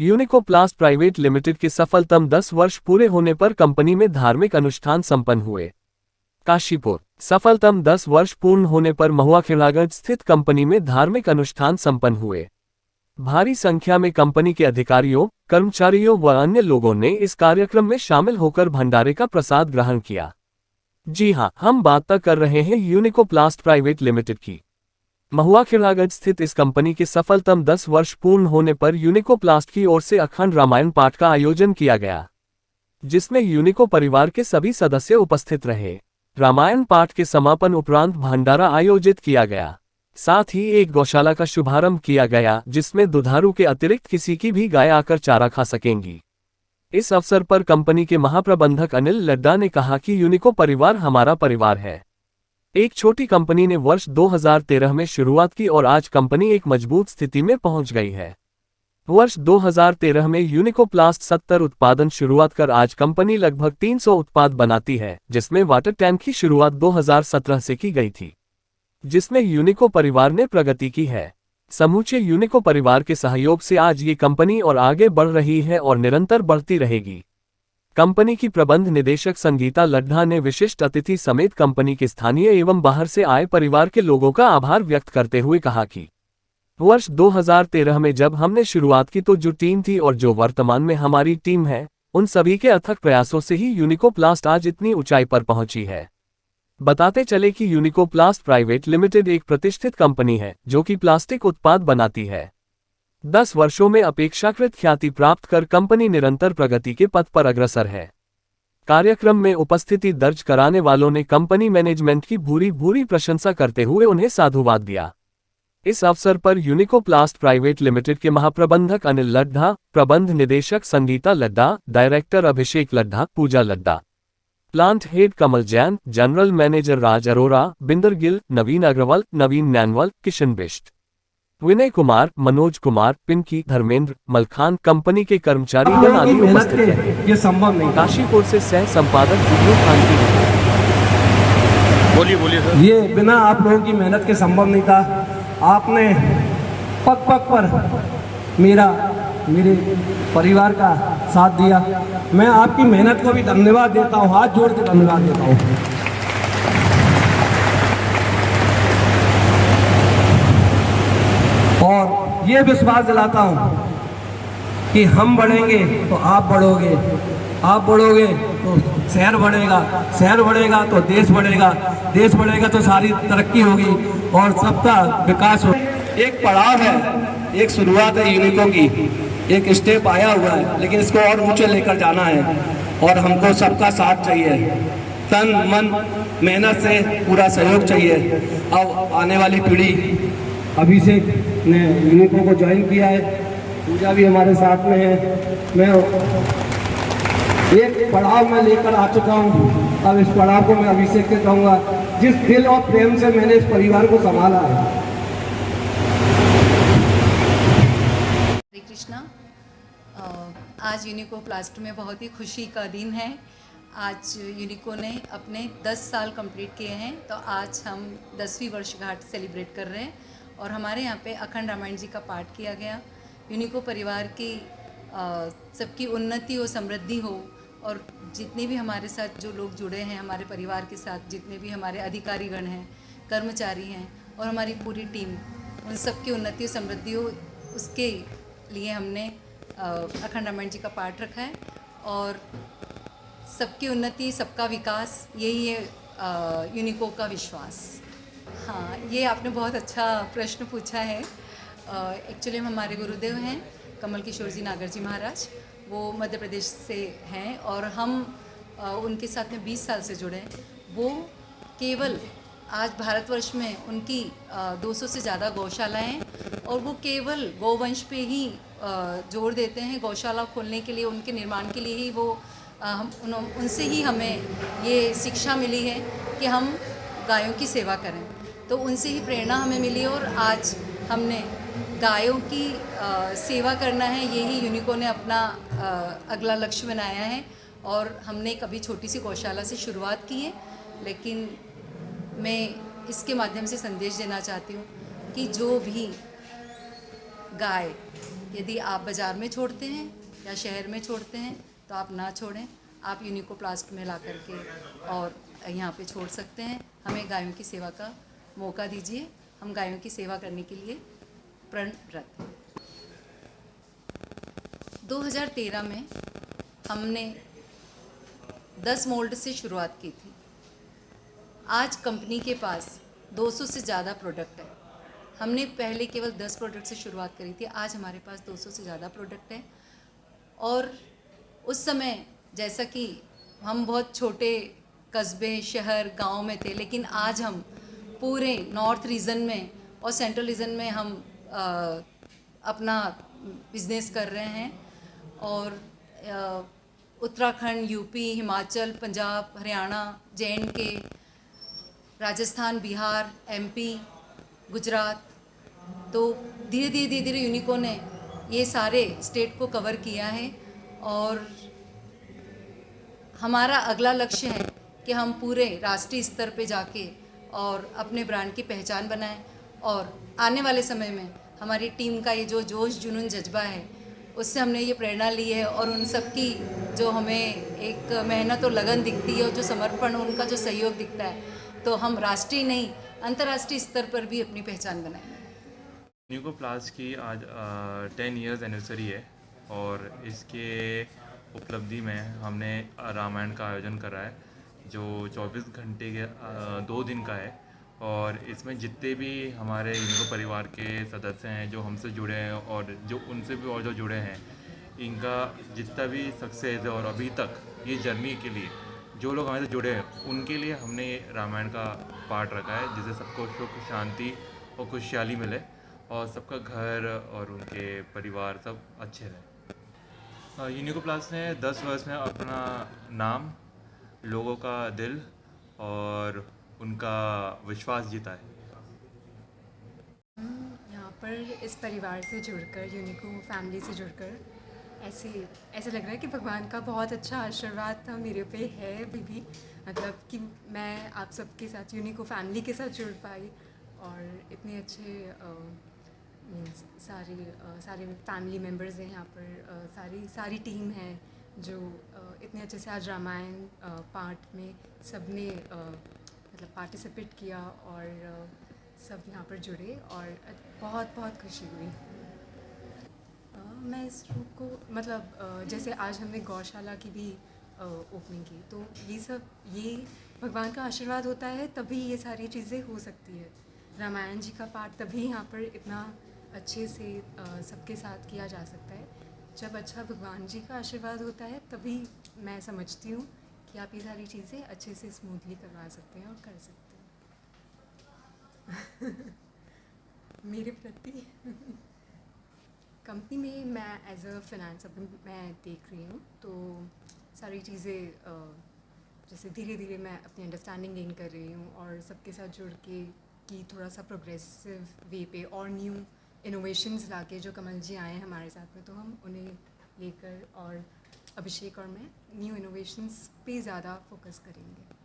यूनिकोप्लास्ट private limited के सफलतम 10 वर्ष पूरे होने पर कंपनी में धार्मिक अनुष्ठान संपन्न हुए। काशीपुर। सफलतम 10 वर्ष पूर्ण होने पर महुआ खिड़ागंज स्थित कंपनी में धार्मिक अनुष्ठान संपन्न हुए। भारी संख्या में कंपनी के अधिकारियों, कर्मचारियों व अन्य लोगों ने इस कार्यक्रम में शामिल होकर भंडारे का प्रसाद ग्रहण किया। जी हां, हम बात कर रहे हैं यूनिकोप्लास्ट प्राइवेट लिमिटेड की। महुआ खिड़ागंज स्थित इस कंपनी के सफलतम 10 वर्ष पूर्ण होने पर यूनिकोप्लास्ट की ओर से अखंड रामायण पाठ का आयोजन किया गया, जिसमें यूनिको परिवार के सभी सदस्य उपस्थित रहे। रामायण पाठ के समापन उपरांत भंडारा आयोजित किया गया। साथ ही एक गौशाला का शुभारंभ किया गया, जिसमें दुधारू के अतिरिक्त किसी की भी गाय आकर चारा खा सकेंगी। इस अवसर पर कंपनी के महाप्रबंधक अनिल लड्डा ने कहा कि यूनिको परिवार हमारा परिवार है। एक छोटी कंपनी ने वर्ष 2013 में शुरुआत की और आज कंपनी एक मजबूत स्थिति में पहुंच गई है। वर्ष 2013 में यूनिकोप्लास्ट 70 उत्पादन शुरुआत कर आज कंपनी लगभग 300 उत्पाद बनाती है, जिसमें वाटर टैंक की शुरुआत 2017 से की गई थी, जिसमें यूनिको परिवार ने प्रगति की है। समूचे यूनिको परिवार के सहयोग से आज ये कंपनी और आगे बढ़ रही है और निरंतर बढ़ती रहेगी। कंपनी की प्रबंध निदेशक संगीता लड्ढा ने विशिष्ट अतिथि समेत कंपनी के स्थानीय एवं बाहर से आए परिवार के लोगों का आभार व्यक्त करते हुए कहा कि वर्ष 2013 में जब हमने शुरुआत की तो जो टीम थी और जो वर्तमान में हमारी टीम है, उन सभी के अथक प्रयासों से ही यूनिकोप्लास्ट आज इतनी ऊंचाई पर पहुंची है। बताते चले कि यूनिकोप्लास्ट प्राइवेट लिमिटेड एक प्रतिष्ठित कंपनी है जो कि प्लास्टिक उत्पाद बनाती है। 10 वर्षों में अपेक्षाकृत ख्याति प्राप्त कर कंपनी निरंतर प्रगति के पथ पर अग्रसर है। कार्यक्रम में उपस्थिति दर्ज कराने वालों ने कंपनी मैनेजमेंट की भूरी प्रशंसा करते हुए उन्हें साधुवाद दिया। इस अवसर पर यूनिकोप्लास्ट प्राइवेट लिमिटेड के महाप्रबंधक अनिल लड्ढा, प्रबंध निदेशक संगीता लड्ढा, डायरेक्टर अभिषेक लड्ढा, पूजा लड्ढा, प्लांट हेड कमल जैन, जनरल मैनेजर राज अरोरा, बिंदर गिल, नवीन अग्रवाल, नवीन नैनवाल, किशन बिष्ट, विनय कुमार, मनोज कुमार, पिंकी, धर्मेंद्र, मलखान, कंपनी के कर्मचारी गण आदि उपस्थित थे। ये संभव नहीं। काशीपुर से सह संपादक जुगनू खान की। बोलिए सर। ये बिना आप लोगों की मेहनत के संभव नहीं था। आपने पग पग पर मेरे परिवार का साथ दिया। मैं आपकी मेहनत को भी धन्यवाद देता हूँ, हाथ जोड़ के धन्यवाद देता हूँ। और ये विश्वास दिलाता हूँ कि हम बढ़ेंगे तो आप बढ़ोगे, आप बढ़ोगे तो शहर बढ़ेगा, शहर बढ़ेगा तो देश बढ़ेगा, देश बढ़ेगा तो सारी तरक्की होगी और सबका विकास हो। एक पड़ाव है, एक शुरुआत है यूनिको की, एक स्टेप आया हुआ है, लेकिन इसको और ऊंचे लेकर जाना है और हमको सबका साथ चाहिए। तन मन मेहनत से पूरा सहयोग चाहिए। अब आने वाली पीढ़ी, अभिषेक ने यूनिको को ज्वाइन किया है, पूजा भी हमारे साथ में है। मैं एक पड़ाव में लेकर आ चुका हूँ, अब इस पड़ाव को मैं अभिषेक से कहूँगा, जिस दिल और प्रेम से मैंने इस परिवार को संभाला है। हरे कृष्णा। आज यूनिकोप्लास्ट में बहुत ही खुशी का दिन है। आज यूनिको ने अपने 10 साल कंप्लीट किए हैं, तो आज हम 10वीं वर्षगांठ सेलिब्रेट कर रहे हैं और हमारे यहाँ पे अखंड रामायण जी का पाठ किया गया। यूनिको परिवार की सबकी उन्नति हो, समृद्धि हो और जितने भी हमारे साथ जो लोग जुड़े हैं, हमारे परिवार के साथ जितने भी हमारे अधिकारीगण हैं, कर्मचारी हैं और हमारी पूरी टीम, उन सबकी उन्नति और समृद्धि हो, उसके लिए हमने अखंड रामायण जी का पाठ रखा है। और सबकी उन्नति, सबका विकास, यही है यूनिको का विश्वास। हाँ, ये आपने बहुत अच्छा प्रश्न पूछा है। एक्चुअली हमारे गुरुदेव हैं कमल किशोर जी नागर जी महाराज, वो मध्य प्रदेश से हैं और हम उनके साथ में 20 साल से जुड़े हैं। वो केवल आज भारतवर्ष में उनकी 200 से ज़्यादा गौशालाएँ हैं और वो केवल गौवंश पे ही जोर देते हैं। गौशाला खोलने के लिए, उनके निर्माण के लिए ही वो उनसे ही हमें ये शिक्षा मिली है कि हम गायों की सेवा करें, तो उनसे ही प्रेरणा हमें मिली और आज हमने गायों की सेवा करना है, यही यूनिको ने अपना अगला लक्ष्य बनाया है। और हमने एक अभी छोटी सी गौशाला से शुरुआत की है, लेकिन मैं इसके माध्यम से संदेश देना चाहती हूँ कि जो भी गाय यदि आप बाज़ार में छोड़ते हैं या शहर में छोड़ते हैं तो आप ना छोड़ें, आप यूनिकोप्लास्ट में ला करके और यहाँ पे छोड़ सकते हैं। हमें गायों की सेवा का मौका दीजिए, हम गायों की सेवा करने के लिए प्रणव्रत हैं। 2013 में हमने 10 मोल्ड से शुरुआत की थी। आज कंपनी के पास 200 से ज़्यादा प्रोडक्ट है। हमने पहले केवल 10 प्रोडक्ट से शुरुआत करी थी, आज हमारे पास 200 से ज़्यादा प्रोडक्ट है। और उस समय जैसा कि हम बहुत छोटे कस्बे, शहर, गांव में थे, लेकिन आज हम पूरे नॉर्थ रीजन में और सेंट्रल रीजन में हम अपना बिजनेस कर रहे हैं। और Uttarakhand, UP, Himachal, Punjab, Haryana, JNK, Rajasthan, Bihar, MP, Gujarat, तो धीरे धीरे यूनिको ने ये सारे स्टेट को कवर किया है। और हमारा अगला लक्ष्य है कि हम पूरे राष्ट्रीय स्तर पे जाके और अपने ब्रांड की पहचान बनाएं। और आने वाले समय में हमारी टीम का ये जो जोश, जुनून, जज्बा है, उससे हमने ये प्रेरणा ली है। और उन सब की जो हमें एक मेहनत और लगन दिखती है और जो समर्पण, उनका जो सहयोग दिखता है, तो हम राष्ट्रीय नहीं अंतर्राष्ट्रीय स्तर पर भी अपनी पहचान बनाएंगे। यूनिकोप्लास्ट की आज 10 इयर्स एनिवर्सरी है और इसके उपलब्धि में हमने रामायण का आयोजन करा है, जो 24 घंटे के 2 दिन का है। और इसमें जितने भी हमारे यूनिको परिवार के सदस्य हैं जो हमसे जुड़े हैं और जो उनसे भी और जो जुड़े हैं, इनका जितना भी सक्सेस है और अभी तक ये जर्नी के लिए जो लोग हमारे से जुड़े हैं, उनके लिए हमने ये रामायण का पाठ रखा है, जिससे सबको सुख, शांति और खुशहाली मिले और सबका घर और उनके परिवार सब अच्छे रहे। यूनिकोप्लास्ट ने 10 वर्ष में अपना नाम, लोगों का दिल और उनका विश्वास जीता है। यहाँ पर इस परिवार से जुड़कर, यूनिको फैमिली से जुड़कर ऐसे लग रहा है कि भगवान का बहुत अच्छा आशीर्वाद था मेरे पे है अभी भी। मतलब कि मैं आप सबके साथ, यूनिको फैमिली के साथ जुड़ पाई और इतने अच्छे सारे फैमिली मेम्बर्स हैं यहाँ पर, सारी टीम है जो इतने अच्छे से आज रामायण पाठ में सबने मतलब पार्टिसिपेट किया और सब यहाँ पर जुड़े और बहुत बहुत खुशी हुई। मैं इस रूप को मतलब जैसे आज हमने गौशाला की भी ओपनिंग की, तो ये भगवान का आशीर्वाद होता है, तभी ये सारी चीज़ें हो सकती है। रामायण जी का पाठ तभी यहाँ पर इतना अच्छे से सबके साथ किया जा सकता है जब अच्छा भगवान जी का आशीर्वाद होता है। तभी मैं समझती हूँ कि आप ये सारी चीज़ें अच्छे से स्मूथली करवा सकते हैं और कर सकते हैं। मेरे प्रति कंपनी में मैं एज अ फिनेंस मैं देख रही हूँ, तो सारी चीज़ें जैसे धीरे धीरे मैं अपनी अंडरस्टैंडिंग गेन कर रही हूँ और सबके साथ जुड़ के कि थोड़ा सा प्रोग्रेसिव वे पे और न्यू इनोवेशंस लाके, जो कमल जी आए हैं हमारे साथ में, तो हम उन्हें लेकर और अभिषेक और मैं न्यू इनोवेशंस पे ज़्यादा फोकस करेंगे।